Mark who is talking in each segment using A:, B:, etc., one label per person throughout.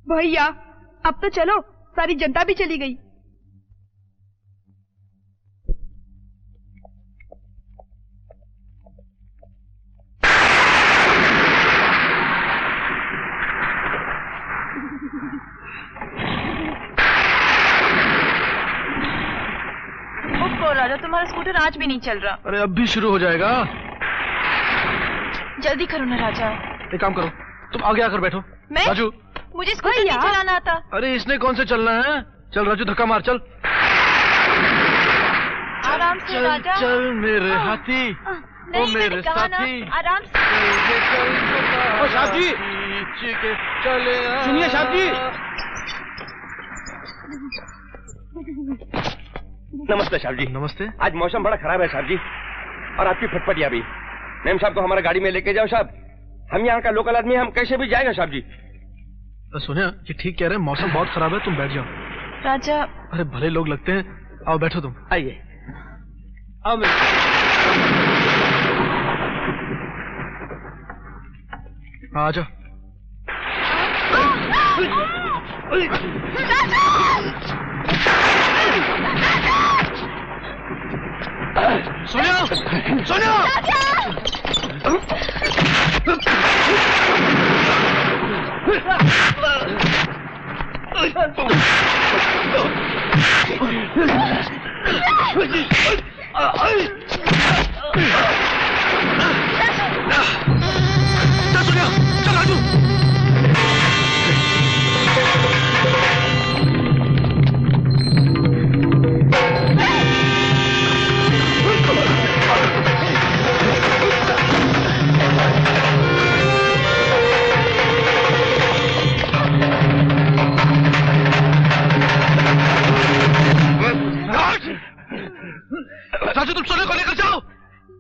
A: भैया अब तो चलो, सारी जनता भी चली गई।
B: राजा तुम्हारा स्कूटर आज भी नहीं चल रहा।
C: अरे अब भी शुरू हो जाएगा।
B: जल्दी करो ना राजा।
C: एक काम करो, तुम आगे आकर बैठो।
B: मैं?
C: राजू,
B: मुझे स्कूटर नहीं चलाना आता।
C: अरे इसने कौन से चलना है? चल राजू, धक्का मार, चल।
B: आराम से राजा।
C: चल मेरे हाथी, ओ मेरे साथी,
B: आराम से।
C: ओ साहब जी,
D: सुनिए साहब जी। नमस्ते साहब जी।
C: नमस्ते।
D: आज मौसम बड़ा खराब है साहब जी, और आपकी फटफटिया भी। मैम साहब को हमारा गाड़ी में लेके जाओ साहब। हम यहाँ का लोकल आदमी, हम कैसे भी जाएगा साहब जी।
C: सुनिया, ये ठीक कह रहे हैं, मौसम बहुत खराब है, तुम बैठ जाओ।
B: राजा।
C: अरे भले लोग लगते हैं, आओ बैठो तुम।
D: आइए।
C: आ जाओ। सोनिया, सोनिया! चल सोनिया, चल राजू। राजू, तुम सोनिया को लेकर जाओ।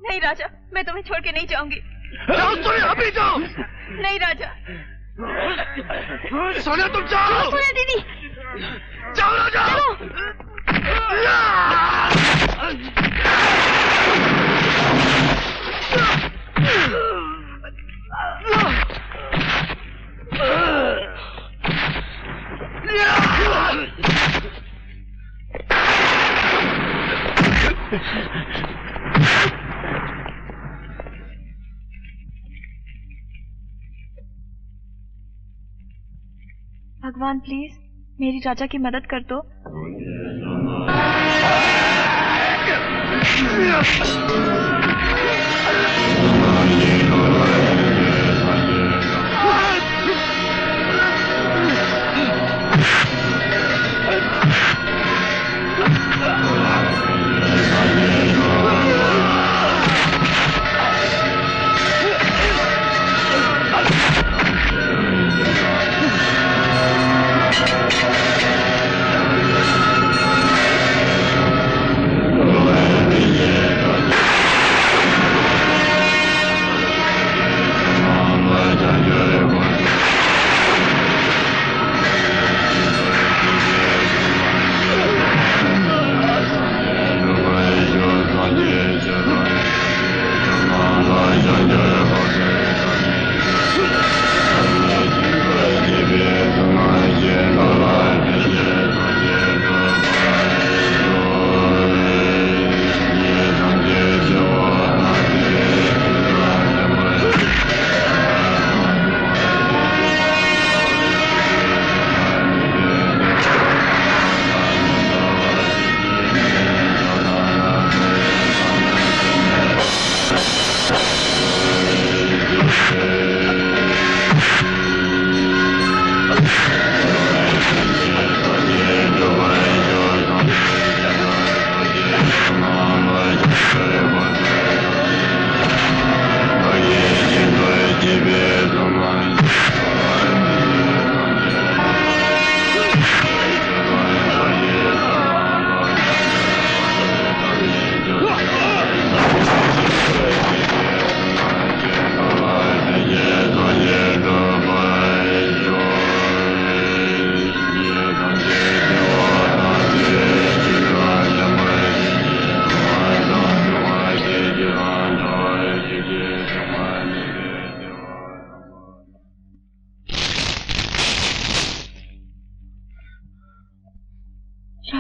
B: नहीं राजा, मैं तुम्हें छोड़ के नहीं जाऊंगी।
C: जाओ सोनिया, अभी जाओ।
B: नहीं राजा।
C: सोनिया तुम जाओ।
B: सोनिया दीदी,
C: जाओ राजा।
B: भगवान प्लीज मेरी राजा की मदद कर दो।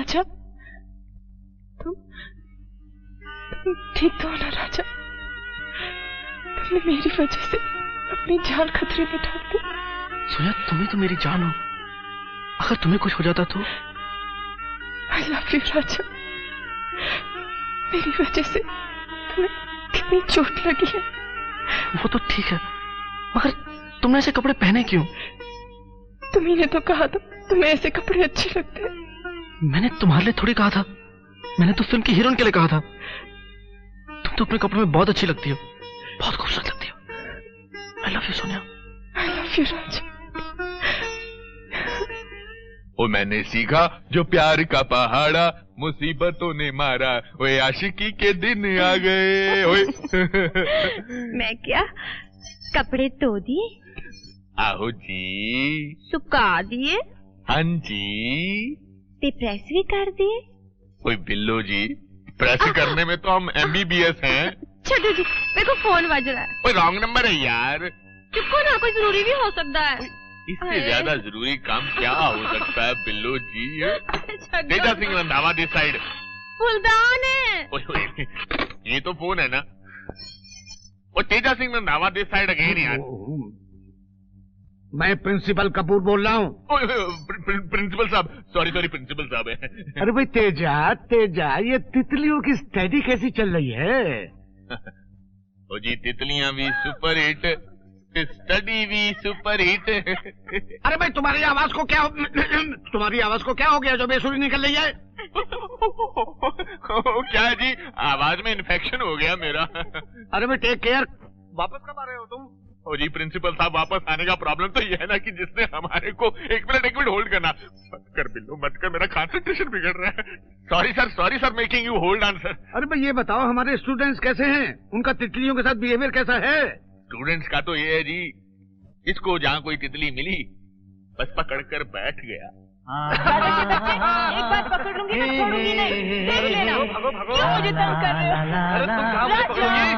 B: राजा, तुम ठीक तो हो ना राजा? तुमने मेरी वजह से अपनी जान खतरे में डाल दी।
C: सोनिया, तुम ही तो मेरी जान हो। अगर तुम्हें कुछ हो जाता तो?
B: I love you, राजा। मेरी वजह से तुम्हें कितनी चोट लगी है।
C: वो तो ठीक है, मगर तुमने ऐसे कपड़े पहने क्यों?
B: तुम्ही ने तो कहा था तुम्हें ऐसे कपड़े अच्छे लगते हैं।
C: मैंने तुम्हारे लिए थोड़ी कहा था, मैंने तो फिल्म की हीरोइन के लिए कहा था। तुम तो अपने कपड़े में बहुत अच्छी लगती हो, बहुत खूबसूरत लगती हो। I love you Sonia.
B: I love you Raja.
E: ओ मैंने सीखा जो प्यार का पहाड़ा मुसीबतों ने मारा, ओए आशिकी के दिन आ गए। ओए
A: मैं क्या कपड़े धो दिए?
E: आहो जी।
A: सुखा दिए?
E: हाँ जी।
A: ते प्रेस भी कर दिए?
E: ओए बिल्लो जी, प्रेस करने में तो हम MBBS हैं।
A: छोटू जी, मेरे को फोन बज रहा है।
E: ओए रॉन्ग नंबर है यार।
A: चुप को ना, कोई जरूरी भी हो सकता है।
E: इससे ज्यादा जरूरी काम क्या हो सकता है बिल्लो जी? Teja Singh Randhawa this side.
A: फुलदान है।
E: ओए ओए, ये तो फोन है ना। ओ Teja Singh Randhawa this side again यार।
F: मैं प्रिंसिपल कपूर बोल रहा हूँ।
E: प्रिंसिपल साहब, सॉरी प्रिंसिपल साहब है।
F: अरे भाई तेजा, ये तितलियों की स्टडी कैसी चल रही है?
E: ओ जी, तितलियां भी सुपर हिट, स्टडी भी सुपर हिट।
F: अरे भाई तुम्हारी आवाज को क्या हो गया जो बेसुरी निकल रही है?
E: क्या है जी, आवाज में इन्फेक्शन हो गया मेरा।
F: अरे भाई टेक केयर। वापस कब आ रहे हो तुम?
E: ओ जी प्रिंसिपल साहब, वापस आने का प्रॉब्लम तो ये है ना कि जिसने हमारे को एक मिनट होल्ड करना। मत कर बिल्लू मत कर, मेरा कंसंट्रेशन बिगड़ रहा है। Sorry sir making you hold on sir.
F: अरे भाई ये बताओ हमारे स्टूडेंट्स कैसे हैं? उनका तितलियों के साथ बिहेवियर कैसा है?
E: स्टूडेंट्स का तो ये है जी, इसको जहाँ कोई तितली मिली बस पकड़ कर बैठ गया।
A: एक बार पकड़ लूंगी तो छोड़ूंगी नहीं। देख लेना। क्यों मुझे तंग कर रहे हो?
C: अरे तुम कहाँ मुझे पकड़ोगी?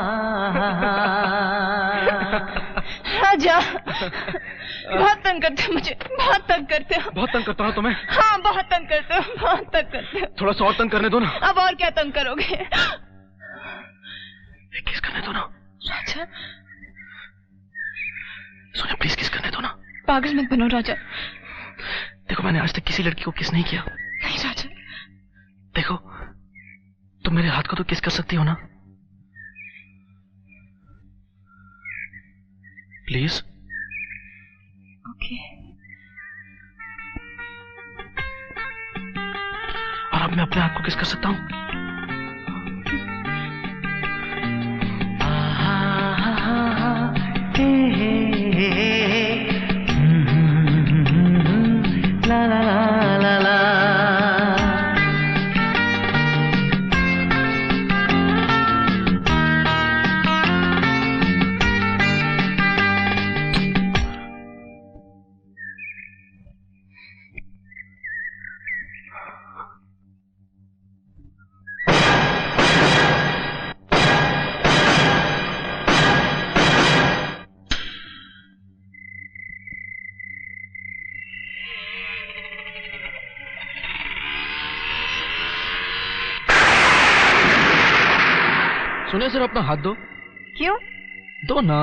A: राजा, बहुत तंग करते हो मुझे, बहुत तंग करते हो।
C: बहुत तंग करता हूँ तुम्हें?
A: हाँ, बहुत तंग करते हो, बहुत तंग करते हो।
C: थोड़ा सा और तंग करने दो ना।
A: अब और क्या तंग करोगे?
C: किस करने दो ना।
B: राजा,
C: सोनिया प्लीज किस करने दो ना।
B: पागल मत बनो राजा।
C: देखो मैंने आज तक किसी लड़की को किस नहीं किया।
B: नहीं राजा।
C: देखो तुम मेरे हाथ को तो किस कर सकती हो ना, प्लीज।
B: ओके।
C: और अब मैं अपने हाथ को किस कर सकता हूँ? ला ला ला ला ला। सोनिया सिर्फ अपना हाथ दो।
B: क्यों?
C: दो ना।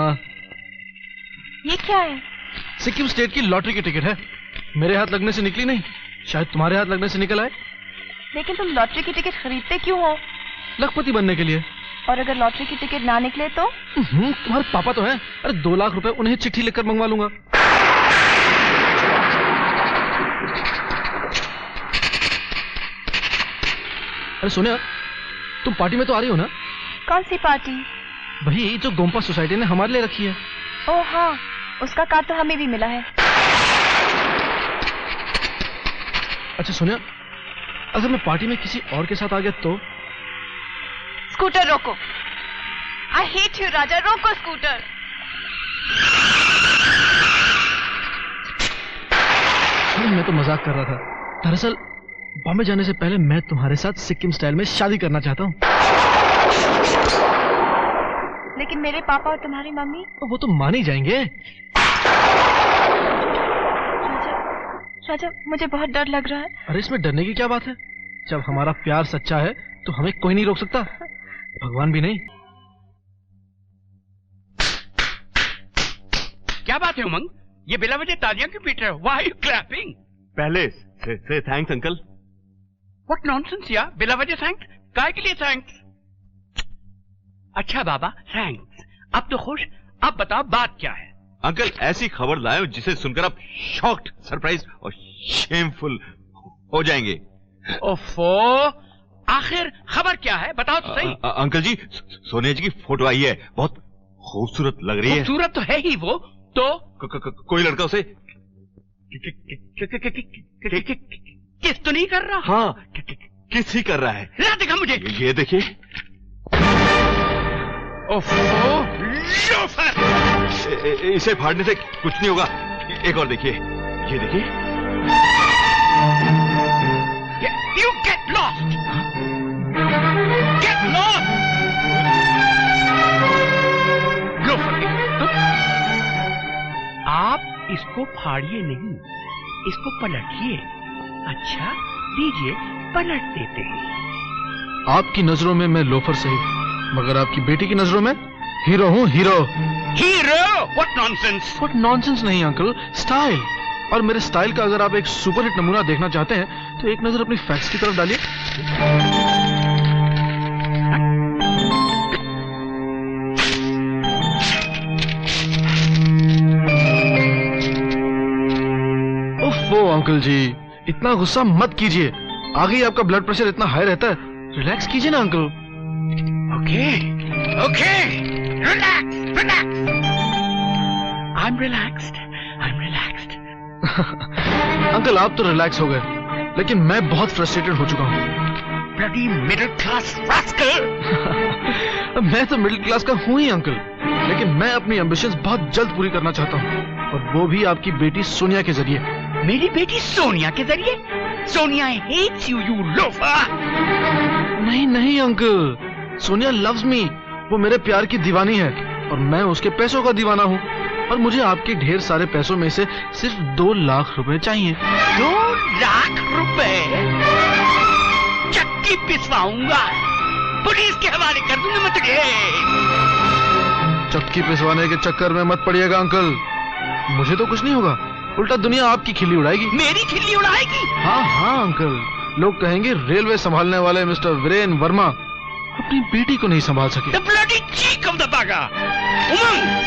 B: ये क्या है?
C: सिक्किम स्टेट की लॉटरी की टिकट है। मेरे हाथ लगने से निकली नहीं, शायद तुम्हारे हाथ लगने से निकल आए।
B: लेकिन तुम लॉटरी की टिकट खरीदते क्यों हो?
C: लखपति बनने के लिए।
B: और अगर लॉटरी की टिकट ना निकले तो?
C: तुम्हारे पापा तो हैं। अरे 2 लाख रुपए उन्हें चिट्ठी लिखकर मंगवा लूंगा। अरे सोनिया, तुम पार्टी में तो आ रही हो ना?
B: कौन सी पार्टी?
C: वही जो गोम्पा सोसाइटी ने हमारे लिए रखी है।
B: ओह हाँ, उसका कार्ड तो हमें भी मिला है।
C: अच्छा सोनिया, अगर मैं पार्टी में किसी और के साथ आ गया तो?
B: स्कूटर रोको। आई हेट यू राजा, रोको स्कूटर।
C: मैं तो मजाक कर रहा था। दरअसल बॉम्बे जाने से पहले मैं तुम्हारे साथ सिक्किम स्टाइल में शादी करना चाहता हूँ।
B: लेकिन मेरे पापा और तुम्हारी मम्मी?
C: वो तो मान ही जाएंगे।
B: राजा, मुझे बहुत डर लग रहा है।
C: अरे इसमें डरने की क्या बात है? जब हमारा प्यार सच्चा है तो हमें कोई नहीं रोक सकता, भगवान भी नहीं।
G: क्या बात है उमंग, ये बिला वजह तालियां क्यों पीट रहे हो? Why are you clapping?
E: पहले से थैंक्स अंकल।
G: What nonsense यार, बिला वजह थैंक्स? काय के लिए थैंक्स? अच्छा बाबा थैंक्स, अब तो खुश। अब बताओ बात क्या है?
E: अंकल ऐसी खबर लाए जिसे सुनकर आप शॉक्ड, सरप्राइज और शेमफुल हो जाएंगे।
G: ओफो, आखिर खबर क्या है, बताओ तो सही।
E: अंकल जी, सोनिया जी की फोटो आई है, बहुत खूबसूरत लग रही है।
G: खूबसूरत तो है ही वो तो।
E: कोई लड़का उसे
G: किस तो नहीं कर रहा?
E: हाँ, किस ही कर रहा है।
G: ला दिखा मुझे।
E: ये देखिए।
G: ओफो,
E: इसे फाड़ने से कुछ नहीं होगा। एक और देखिए, ये देखिए।
G: You get lost! Get lost! आप इसको फाड़िए नहीं, इसको पलटिए। अच्छा लीजिए, पलट देते हैं।
C: आपकी नजरों में मैं लोफर सही, मगर आपकी बेटी की नजरों में हीरो हूँ, hero.
G: Hero? What nonsense!
C: What nonsense नहीं अंकल, स्टाइल। और मेरे स्टाइल का अगर आप एक सुपरहिट नमूना देखना चाहते हैं तो एक नजर अपनी फैक्ट्स की तरफ डालिए। ओफो अंकल जी, इतना गुस्सा मत कीजिए, आगे आपका ब्लड प्रेशर इतना हाई रहता है, रिलैक्स कीजिए ना uncle.
G: Okay okay, relax relax. I'm relaxed.
C: Uncle आप तो रिलैक्स हो गए, लेकिन मैं बहुत फ्रस्ट्रेटेड हो चुका हूँ।
G: Bloody middle class rascal!
C: मैं तो मिडिल क्लास का हूँ ही अंकल, लेकिन मैं अपनी एम्बिशंस बहुत जल्द पूरी करना चाहता हूँ, और वो भी आपकी बेटी सोनिया के जरिए।
G: मेरी बेटी सोनिया के जरिए? Sonia hates you, you loafer!
C: नहीं अंकल, सोनिया लव्स मी, वो मेरे प्यार की दीवानी है और मैं उसके पैसों का दीवाना हूँ, और मुझे आपके ढेर सारे पैसों में से सिर्फ 2 लाख रुपए चाहिए।
G: 2 लाख रुपए? चक्की पिसवाऊंगा, पुलिस के हवाले कर दूंगा। मत
C: चक्की पिसवाने के चक्कर में मत पड़िएगा अंकल, मुझे तो कुछ नहीं होगा, उल्टा दुनिया आपकी खिल्ली उड़ाएगी।
G: मेरी खिल्ली उड़ाएगी?
C: हाँ अंकल, लोग कहेंगे रेलवे संभालने वाले मिस्टर वीरेन वर्मा अपनी बेटी को नहीं संभाल सके।
G: The bloody cheek of the bugger! उमंग!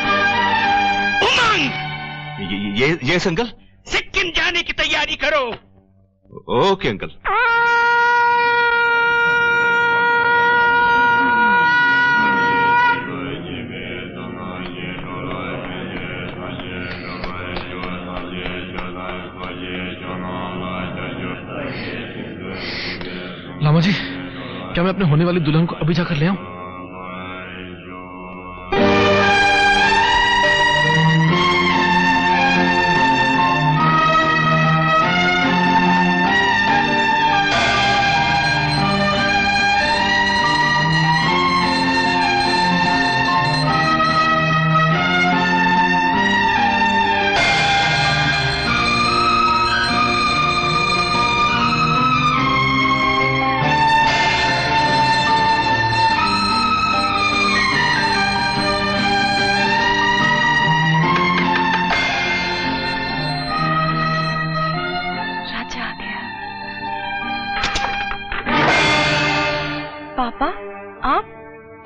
E: ये अंकल,
G: सिक्किम जाने की तैयारी करो।
E: Okay uncle.
C: लामा जी, क्या मैं अपने होने वाली दुल्हन को अभी जाकर ले आऊं?
B: पापा आप?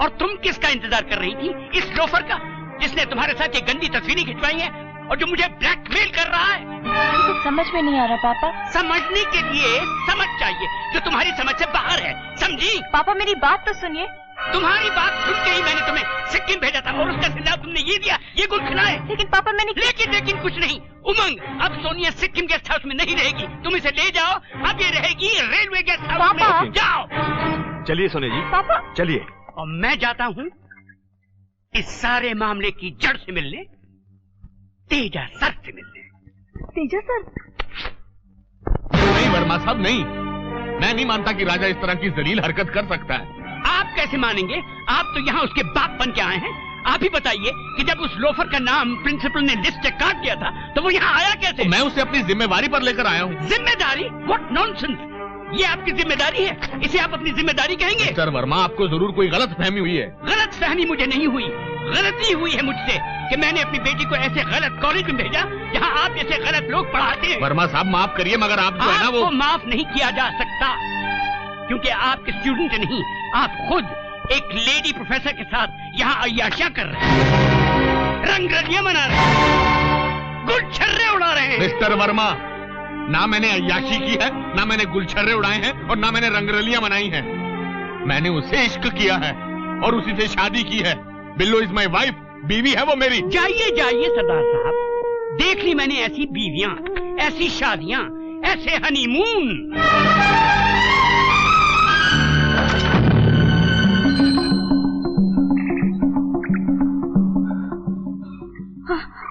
G: और तुम किसका इंतजार कर रही थी? इस लोफर का, जिसने तुम्हारे साथ ये गंदी तस्वीरें खिंचवाई हैं और जो मुझे ब्लैकमेल कर रहा है।
B: मुझे समझ में नहीं आ रहा पापा।
G: समझने के लिए समझ चाहिए जो तुम्हारी समझ से बाहर है, समझी?
B: पापा मेरी बात तो सुनिए।
G: तुम्हारी बात सुन के ही मैंने तुम्हें सिक्किम भेजा था और उसका सिला तुमने ये दिया, ये गुल खिलाए।
B: लेकिन पापा मैंने
G: लेकिन कुछ नहीं। उमंग, अब सोनिया सिक्किम गेस्ट हाउस में नहीं रहेगी, तुम इसे ले जाओ। अब ये रहेगी रेलवे गेस्ट हाउस में। जाओ।
E: चलिए सोनिया जी,
G: पापा
E: चलिए।
G: और मैं जाता हूँ इस सारे मामले की जड़ से मिलने, तेजा सर से मिलने।
B: तेजा सर?
E: नहीं वर्मा साहब, नहीं, मैं नहीं मानता कि राजा इस तरह की जलील हरकत कर सकता है।
G: आप कैसे मानेंगे? आप तो यहाँ उसके बाप बन के आए हैं। आप ही बताइए कि जब उस लोफर का नाम प्रिंसिपल ने लिस्ट से काट दिया था तो वो यहाँ आया कैसे?
E: तो मैं उसे अपनी जिम्मेवारी पर लेकर आया हूँ।
G: जिम्मेदारी? What nonsense! ये आपकी जिम्मेदारी है, इसे आप अपनी जिम्मेदारी कहेंगे?
E: मिस्टर वर्मा, आपको जरूर कोई गलत फहमी हुई है।
G: गलत फहमी मुझे नहीं हुई, गलती हुई है मुझसे कि मैंने अपनी बेटी को ऐसे गलत कॉलेज में भेजा जहां आप जैसे गलत लोग पढ़ाते हैं।
E: वर्मा साहब माफ करिए, मगर आप जो है ना वो
G: माफ नहीं किया जा सकता, क्योंकि आप स्टूडेंट नहीं, आप खुद एक लेडी प्रोफेसर के साथ यहाँ अय्याशियां कर रहे हैं, रंगरलियां मना रहे हैं, गुलछर्रे उड़ा रहे हैं।
E: मिस्टर वर्मा, ना मैंने अय्याशी की है, ना मैंने गुलछर्रे उड़ाए हैं, और ना मैंने रंगरलियां मनाई हैं। मैंने उससे इश्क किया है और उसी से शादी की है। बिल्लो इज माई वाइफ, बीवी है वो मेरी।
G: जाइए जाइए सरदार साहब, देख ली मैंने ऐसी बीवियां, ऐसी शादियां, ऐसे हनीमून।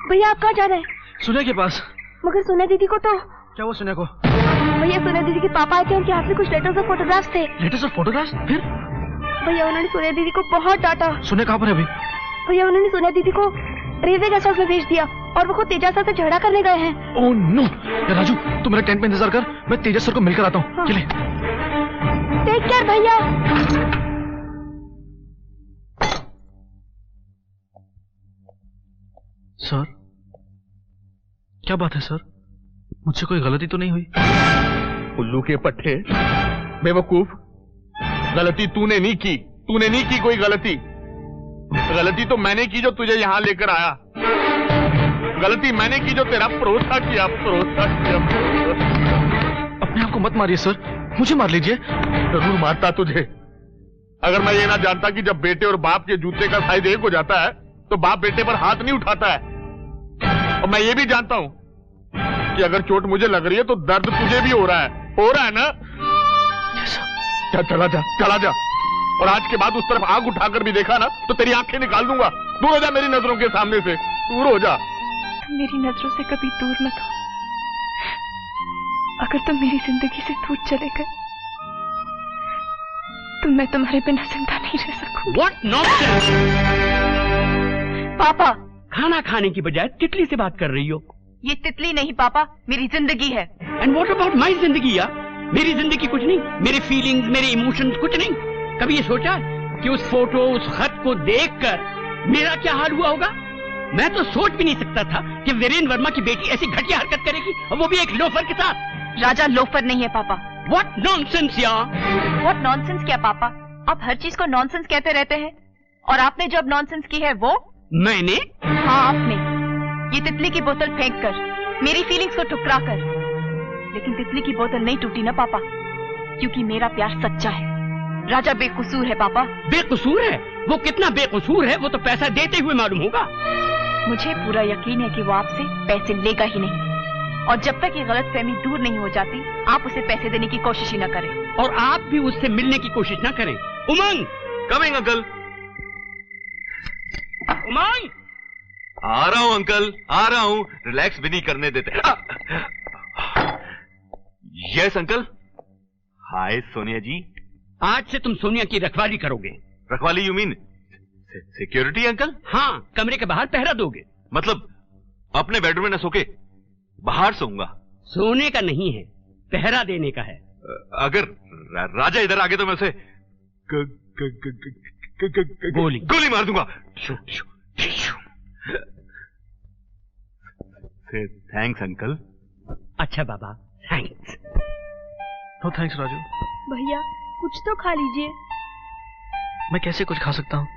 B: भैया आप कहाँ जा रहे हैं?
C: सोनिया के पास।
B: मगर सोनिया दीदी को तो।
C: क्या वो सोनिया को?
B: भैया सोनिया दीदी के पापा आए थे, उनके हाथ में कुछ लेटर्स और फोटोग्राफ्स थे।
C: लेटर्स और फोटोग्राफ्स? फिर?
B: भैया उन्होंने सोनिया दीदी को बहुत डांटा।
C: सोनिया कहाँ पर है अभी?
B: भैया उन्होंने सोनिया दीदी को रेलवे गेस्ट हाउस में भेज दिया और वो खुद तेजस सर से झगड़ा करने गए हैं।
C: Oh no! राजू तू मेरे टेंट में इंतजार कर, मैं तेजस सर को मिलकर आता हूँ। चले।
B: टेक केयर भैया।
C: सर क्या बात है सर? मुझसे कोई गलती तो नहीं हुई?
E: उल्लू के पट्टे, बेवकूफ, गलती तूने नहीं की, तूने नहीं की कोई गलती। गलती तो मैंने की जो तुझे यहां लेकर आया। गलती मैंने की जो तेरा भरोसा किया।
C: अपने आप को मत मारिए सर, मुझे मार लीजिए।
E: जरूर मारता तुझे, अगर मैं ये ना जानता कि जब बेटे और बाप के जूते का साइज एक हो जाता है तो बाप बेटे पर हाथ नहीं उठाता है। और मैं ये भी जानता हूं कि अगर चोट मुझे लग रही है तो दर्द तुझे भी हो रहा है ना? चला जा। और आज के बाद उस तरफ आग उठाकर भी देखा ना तो तेरी आंखें निकाल दूंगा। दूर हो जा मेरी नजरों के सामने से, दूर हो जा।
B: तुम मेरी नजरों से कभी दूर मत हो। अगर तुम मेरी जिंदगी से दूर चले गए तो मैं तुम्हारे बिना जिंदा नहीं रह सकूंगी।
G: What nonsense!
B: पापा,
G: खाना खाने की बजाय तितली से बात कर रही हो।
A: ये तितली नहीं पापा, मेरी जिंदगी है।
G: एंड व्हाट अबाउट माई जिंदगी यार? मेरी जिंदगी कुछ नहीं, मेरे फीलिंग्स, मेरे इमोशंस कुछ नहीं। कभी ये सोचा कि उस फोटो, उस खत को देखकर मेरा क्या हाल हुआ होगा? मैं तो सोच भी नहीं सकता था कि वीरेन वर्मा की बेटी ऐसी घटिया हरकत करेगी, और वो भी एक लोफर के साथ।
A: राजा लोफर नहीं है पापा।
G: व्हाट नॉनसेंस यार!
A: व्हाट नॉनसेंस क्या पापा? आप हर चीज को नॉनसेंस कहते रहते हैं, और आपने जब नॉनसेंस की है वो?
G: मैंने?
A: हाँ आपने। ये तितली की बोतल फेंक कर, मेरी फीलिंग्स को ठुकरा कर। लेकिन तितली की बोतल नहीं टूटी ना पापा, क्योंकि मेरा प्यार सच्चा है। राजा बेकसूर है पापा।
G: बेकसूर है? वो कितना बेकसूर है वो तो पैसा देते हुए मालूम होगा।
A: मुझे पूरा यकीन है कि वो आपसे पैसे लेगा ही नहीं, और जब तक ये गलतफहमी दूर नहीं हो जाती आप उसे पैसे देने की कोशिश ही न करें।
G: और आप भी उससे मिलने की कोशिश न करें। उमंग!
H: Coming uncle.
G: उमंग!
H: आ रहा हूं अंकल, आ रहा हूं। रिलैक्स भी नहीं करने देते। Yes uncle. Hi Sonia ji.
G: आज से तुम सोनिया की रखवाली करोगे।
H: रखवाली यू मीन सिक्योरिटी अंकल?
G: हाँ, कमरे के बाहर पहरा दोगे।
H: मतलब अपने बेडरूम में न सोके बाहर सोऊंगा?
G: सोने का नहीं है, पहरा देने का है।
H: अगर राजा इधर आ गए तो मैं उसे गोली मार दूंगा। Thanks uncle.
G: अच्छा बाबा, थैंक्स।
C: No thanks Raju.
B: भैया कुछ तो खा लीजिए।
C: मैं कैसे कुछ खा सकता हूँ?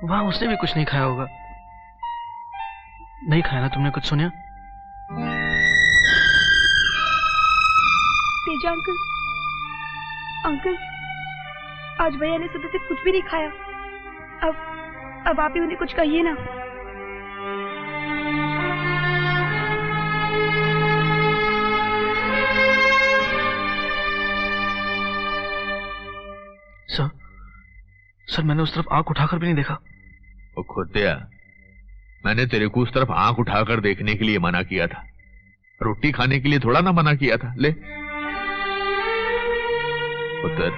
C: वहां उसने भी कुछ नहीं खाया होगा। नहीं खाया ना तुमने कुछ सोनिया?
B: तेजा अंकल, अंकल आज भैया ने सुबह से कुछ भी नहीं खाया। अब आप ही उन्हें कुछ कहिए ना।
C: सर मैंने उस तरफ आंख उठाकर भी नहीं देखा।
E: ओ खोतिया, मैंने तेरे को उस तरफ आंख उठाकर देखने के लिए मना किया था, रोटी खाने के लिए थोड़ा ना मना किया था। ले पुत्र,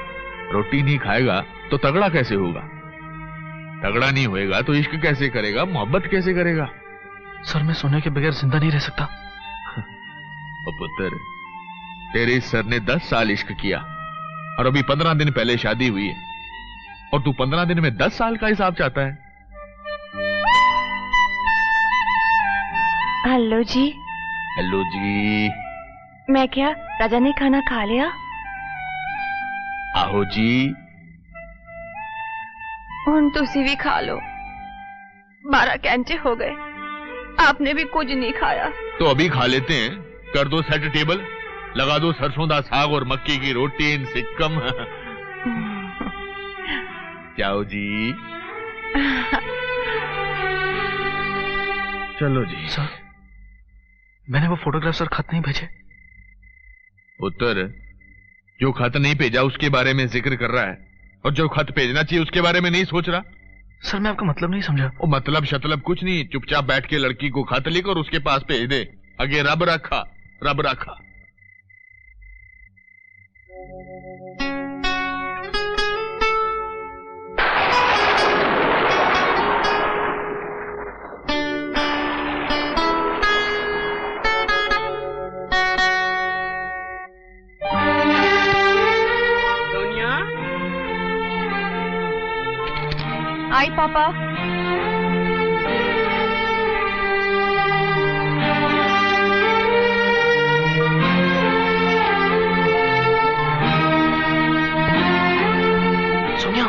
E: रोटी नहीं खाएगा तो तगड़ा कैसे होगा? तगड़ा नहीं होएगा तो इश्क कैसे करेगा, मोहब्बत कैसे करेगा?
C: सर मैं सोने के बगैर जिंदा नहीं रह सकता।
E: ओ पुत्र, तेरे सर ने 10 साल इश्क किया और अभी 15 दिन पहले शादी हुई है, और तू 15 दिन में 10 साल का हिसाब चाहता है।
B: हेलो जी।
E: हेलो जी।
B: मैं क्या, राजा ने खाना खा लिया?
E: आहो जी।
B: ਹੁਣ ਤੁਸੀਂ भी खा लो। 12 घंटे हो गए, आपने भी कुछ नहीं खाया।
E: तो अभी खा लेते हैं। कर दो सेट टेबल, लगा दो सरसों दा साग और मक्की की रोटी इन सिक्कम। जाओ जी। चलो जी।
C: सर, मैंने वो फोटोग्राफ सर खत नहीं भेजे।
E: पुत्र, जो खत नहीं भेजा उसके बारे में जिक्र कर रहा है, और जो खत भेजना चाहिए उसके बारे में नहीं सोच रहा।
C: सर, मैं आपका मतलब नहीं समझा।
E: वो मतलब शतलब कुछ नहीं, चुपचाप बैठ के लड़की को खत लिख और उसके पास भेज दे। आगे रब रखा, रब रखा।
G: सोनिया,
A: आई पापा।
C: सोनिया,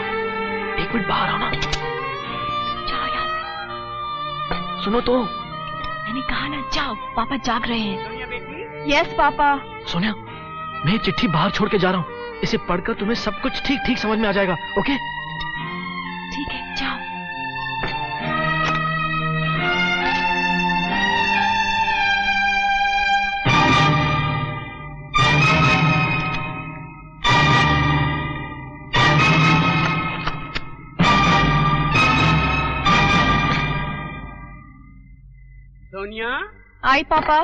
C: एक मिनट बाहर आओ ना।
A: जाओ यहाँ से।
C: सुनो तो।
A: मैंने कहा ना, जाओ, पापा जाग रहे हैं।
G: सोनिया बेटी।
A: Yes papa.
C: सोनिया, मैं ये चिट्ठी बाहर छोड़ के जा रहा हूँ। इसे पढ़कर तुम्हें सब कुछ ठीक ठीक समझ में आ जाएगा। ओके?
A: ठीक है, जाओ।
G: सोनिया,
A: आई पापा।